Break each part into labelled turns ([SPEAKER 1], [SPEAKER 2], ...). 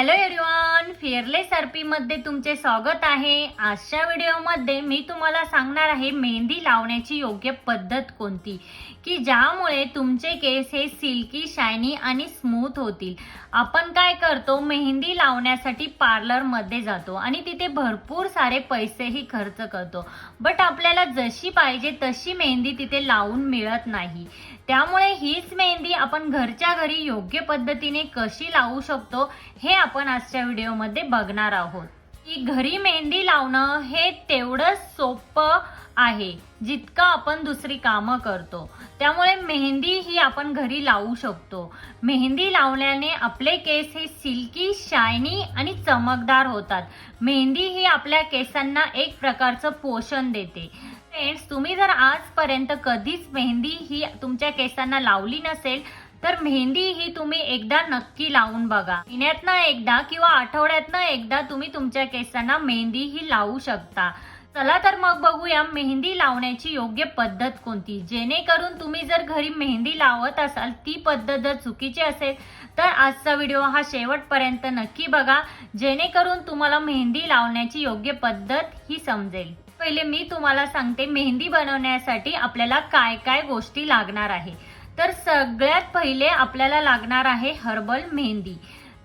[SPEAKER 1] Hello everyone, fearless मध्ये तुमचे स्वागत आहे। आजच्या व्हिडिओमध्ये मी तुम्हाला सांगणार आहे मेहंदी लावण्याची योग्य पद्धत कोणती की ज्यामुळे तुमचे केस हे सिल्की, शायनी आणि स्मूथ होतील। आपण काय करतो, मेहंदी लावण्यासाठी पार्लर मध्ये जातो आणि तिथे भरपूर सारे पैसेही खर्च करतो, बट आपल्याला जशी पाहिजे तशी मेहंदी तिथे लावून मिळत नाही। त्यामुळे हीच मेहंदी आपण घरच्या घरी योग्य पद्धतीने कशी लावू शकतो हे आपण आजच्या व्हिडिओमध्ये बघणार आहोत। की घरी मेहंदी लावणं हे तेवढंच सोपं आहे जितकं आपण दुसरी कामं करतो। त्यामुळे मेहंदी ही आपण घरी लावू शकतो। मेहंदी लावल्याने आपले केस हे सिल्की, शायनी आणि चमकदार होतात। मेहंदी ही आपल्या केसांना एक प्रकारचं पोषण देते। फ्रेंड्स, तुम्ही जर आजपर्यंत कधीच मेहंदी ही तुमच्या केसांना लावली नसेल तर मेहंदी ही तुम्ही एकदा नक्की लावून बघा। महिन्यातनं एकदा किंवा आठवड्यातनं एकदा तुम्ही तुमच्या केसांना मेहंदी ही लावू शकता। चला तर मग बघूया मेहंदी लावण्याची योग्य पद्धत कोणती, जेणेकरून तुम्ही जर घरी मेहंदी लावत असाल ती पद्धत जर चुकीची असेल तर आजचा व्हिडिओ हा शेवटपर्यंत नक्की बघा, जेणेकरून तुम्हाला मेहंदी लावण्याची योग्य पद्धत ही समजेल। पहिले मी तुम्हाला सांगते मेहंदी बनवण्यासाठी आपल्याला काय काय गोष्टी लागणार आहे। तर सगळ्यात पहिले आपल्याला लागणार आहे हर्बल मेहंदी।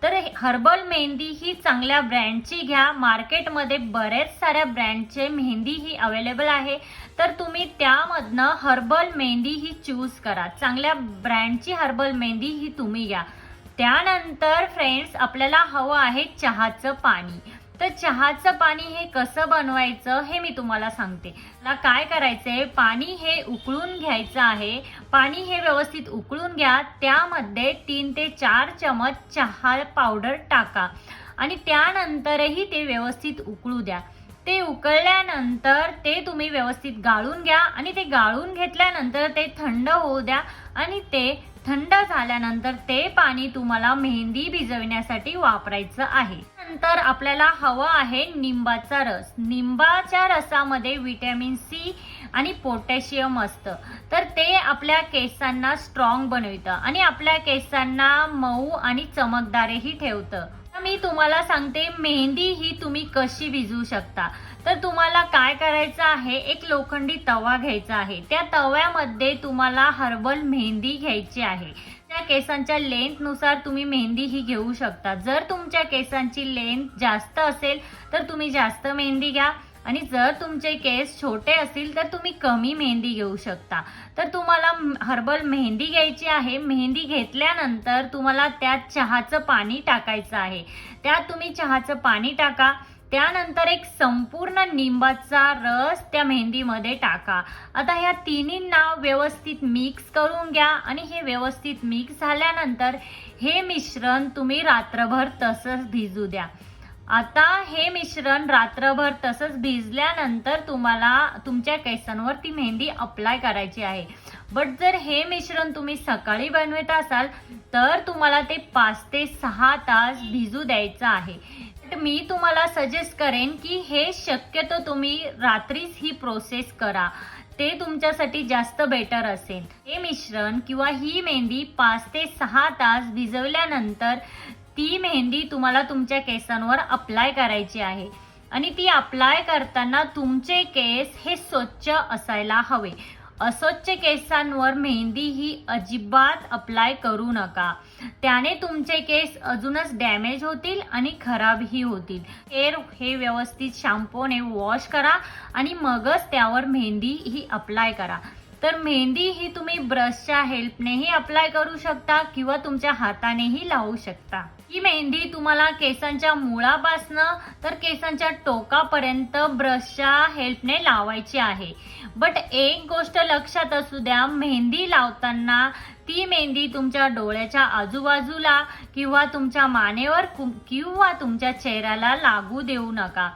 [SPEAKER 1] तर हर्बल मेहंदी ही चांगल्या ब्रँडची घ्या। मार्केटमध्ये बरेच साऱ्या ब्रँडचे मेहंदी ही अवेलेबल आहे, तर तुम्ही त्यामधनं हर्बल मेहंदी ही चूज करा। चांगल्या ब्रँडची हर्बल मेहंदी ही तुम्ही घ्या। त्यानंतर फ्रेंड्स, आपल्याला हवं आहे चहाचं पाणी। तर चहाचं पाणी हे कसं बनवायचं हे मी तुम्हाला सांगते। मला काय करायचंय, पाणी हे उकळून घ्यायचं आहे। पाणी हे व्यवस्थित उकळून घ्या। त्यामध्ये 3 ते 4 चमच चहा पावडर टाका आणि त्यानंतरही ते व्यवस्थित उकळू द्या। ते उकळल्यानंतर ते तुम्ही व्यवस्थित गाळून घ्या आणि ते गाळून घेतल्यानंतर ते थंड होऊ द्या आणि ते थंड झाल्यानंतर ते पाणी तुम्हाला मेहंदी भिजवण्यासाठी वापरायचं आहे। नंतर आपल्याला हवं आहे निंबाचा रस। निंबाच्या रसामध्ये विटॅमिन सी आणि पोटॅशियम असतं, तर ते आपल्या केसांना स्ट्रॉंग बनवतं आणि आपल्या केसांना मऊ आणि चमकदारही ठेवतं। मी तुम्हाला सांगते मेहंदी ही तुम्ही कशी भिजवू शकता। तर तुम्हाला काय करायचं आहे, एक लोखंडी तवा घ्यायचा आहे। त्या तव्यामध्ये तुम्हाला हर्बल मेहंदी घ्यायची आहे। त्या केसांच्या लेंथ नुसार तुम्ही मेहंदी ही घेऊ शकता। जर तुमच्या केसांची लेंथ जास्त असेल तर तुम्ही जास्त मेहंदी घ्या आणि जर तुमचे केस छोटे असतील तर तुम्ही कमी मेहंदी घेऊ शकता। तर तुम्हाला हर्बल मेहंदी घ्यायची आहे। मेहंदी घेतल्यानंतर तुम्हाला त्यात चहाचं पाणी टाकायचं आहे। त्यात तुम्ही चहाचं पाणी टाका। त्यानंतर एक संपूर्ण निंबाचा रस त्या मेहंदीमध्ये टाका। आता ह्या तिन्हींना व्यवस्थित मिक्स करून घ्या आणि हे व्यवस्थित मिक्स झाल्यानंतर हे मिश्रण तुम्ही रात्रभर तसंच भिजू द्या। आता हे मिश्रण रात्रभर तसंच भिजल्यानंतर तुम्हाला तुमच्या केसांवर ती मेहंदी अप्लाय करायची आहे। बट जर हे मिश्रण तुम्ही सकाळी बनवत असाल तर तुम्हाला ते 5 ते 6 तास भिजू द्यायचं आहे। मी तुम्हाला सजेस्ट करेन की हे शक्यतो तुम्ही रात्रीच ही प्रोसेस करा, ते तुमच्यासाठी जास्त बेटर असेल। हे मिश्रण किंवा ही मेहंदी 5 ते 6 तास भिजवल्यानंतर ती मेहंदी तुम्हाला तुमच्या केसांवर अप्लाय करायची आहे आणि ती अप्लाय करताना तुमचे केस हे स्वच्छ असायला हवे। अस्वच्छ केसांवर मेहंदी ही अजिबात अप्लाय करू नका, त्याने तुमचे केस अजूनच डॅमेज होतील आणि खराबही होतील। हे व्यवस्थित शॅम्पूने वॉश करा आणि मगच त्यावर मेहंदी ही अप्लाय करा। तर मेहंदी ही तुम्ही ब्रशच्या हेल्पनेही अप्लाय करू शकता किंवा तुमच्या हातानेही लावू शकता। ही मेहंदी तुम्हाला केसांच्या मुळापासनं तर केसांच्या टोकापर्यंत ब्रशच्या हेल्पने लावायची आहे। बट एक गोष्ट लक्षात असू द्या, मेहंदी लावताना ती मेहंदी तुमच्या डोळ्याच्या आजूबाजूला किंवा तुमच्या मानेवर किंवा तुमच्या चेहऱ्याला लागू देऊ नका।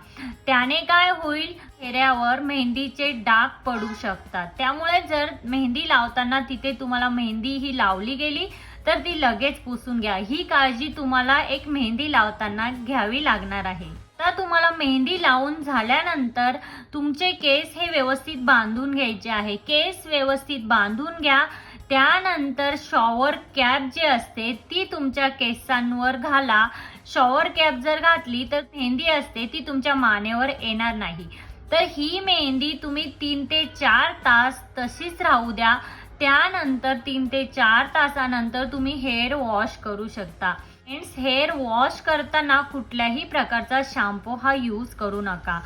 [SPEAKER 1] त्याने काय होईल, चेहऱ्यावर मेहंदीचे डाग पडू शकतात। त्यामुळे जर मेहंदी लावताना तिथे तुम्हाला मेहंदी ही लावली गेली तर ती लगेच पुसून घ्या। ही काळजी तुम्हाला एक मेहंदी लावताना घ्यावी लागणार आहे। आता तुम्हाला मेहंदी लावून झाल्यानंतर तुमचे केस हे व्यवस्थित बांधून घ्यायचे आहे। केस व्यवस्थित बांधून घ्या। त्यानंतर शॉवर कॅप जी असते ती तुमच्या केसांवर घाला। शॉवर कॅप जर घातली तर मेहंदी असते ती तुमच्या मानेवर येणार नाही. तर ही मेहंदी तुम्ही 3 ते 4 तास तशीच राहू द्या. त्यानंतर 3 ते 4 तासानंतर तुम्ही हेअर वॉश करू शकता. फ्रेंड्स, हेअर वॉश करताना कुठल्याही प्रकारचा शॅम्पू हा यूज करू नका.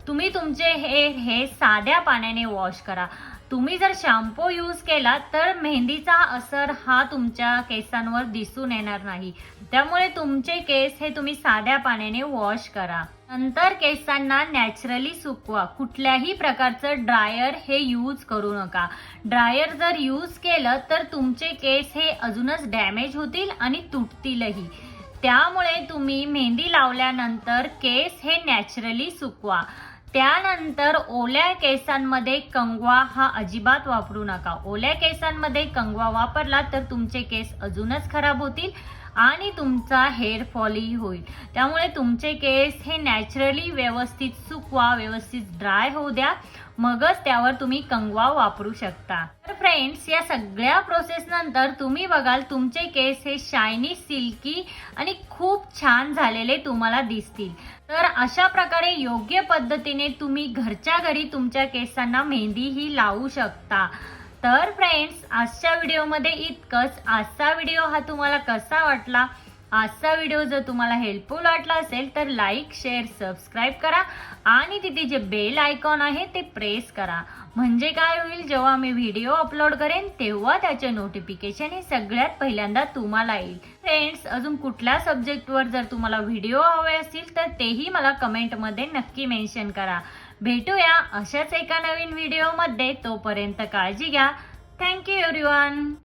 [SPEAKER 1] तुम्ही तुमचे हेअर हे साध्या पाण्याने वॉश करा. तुम्ही जर शॅम्पू यूज केला तर मेहंदीचा असर हा तुमच्या केसांवर दिसून येणार नाही. त्यामुळे तुमचे केस हे तुम्ही साध्या पाण्याने वॉश करा. नंतर केसांना नॅचरली सुकवा. कुठल्याही प्रकारचं ड्रायर हे यूज करू नका. ड्रायर जर यूज केलं तर तुमचे केस हे अजूनच डॅमेज होतील आणि तुटतीलही. त्यामुळे तुम्ही मेहंदी लावल्यानंतर केस हे नॅचरली सुकवा. त्यानंतर ओल्या केसांमध्ये कंगवा हा अजिबात वापरू नका. ओल्या केसांमध्ये कंगवा वापरला तर तुमचे केस अजूनच खराब होतील आणि तुमचा हेअर फॉलही होईल. त्यामुळे तुमचे केस हे नॅचरली व्यवस्थित सुकवा, व्यवस्थित ड्राय होऊ द्या, मगच त्यावर तुम्ही कंगवा वापरू शकता. तर फ्रेंड्स, या सगळ्या प्रोसेस नंतर तुम्ही बघाल तुमचे केस हे शायनी, सिल्की आणि खूप छान झालेले तुम्हाला दिसतील. तर अशा प्रकारे योग्य पद्धतीने तुम्ही घरच्या घरी तुमच्या केसांना मेहंदी ही लावू शकता. तर फ्रेंड्स, आजच्या व्हिडिओमध्ये इतकंच. आजचा व्हिडिओ हा तुम्हाला कसा वाटला? आजचा व्हिडिओ जर तुम्हाला हेल्पफुल वाटला असेल तर लाईक, शेअर, सबस्क्राईब करा आणि तिथे जे बेल आयकॉन आहे ते प्रेस करा. म्हणजे काय होईल, जेव्हा मी व्हिडिओ अपलोड करेन तेव्हा त्याचे नोटिफिकेशन हे सगळ्यात पहिल्यांदा तुम्हाला येईल. फ्रेंड्स, अजून कुठल्या सब्जेक्टवर जर तुम्हाला व्हिडिओ हवे असतील तर तेही मला कमेंटमध्ये नक्की मेन्शन करा. भेटूया अशाच एका नवीन व्हिडिओमध्ये. तोपर्यंत काळजी घ्या. Thank you everyone.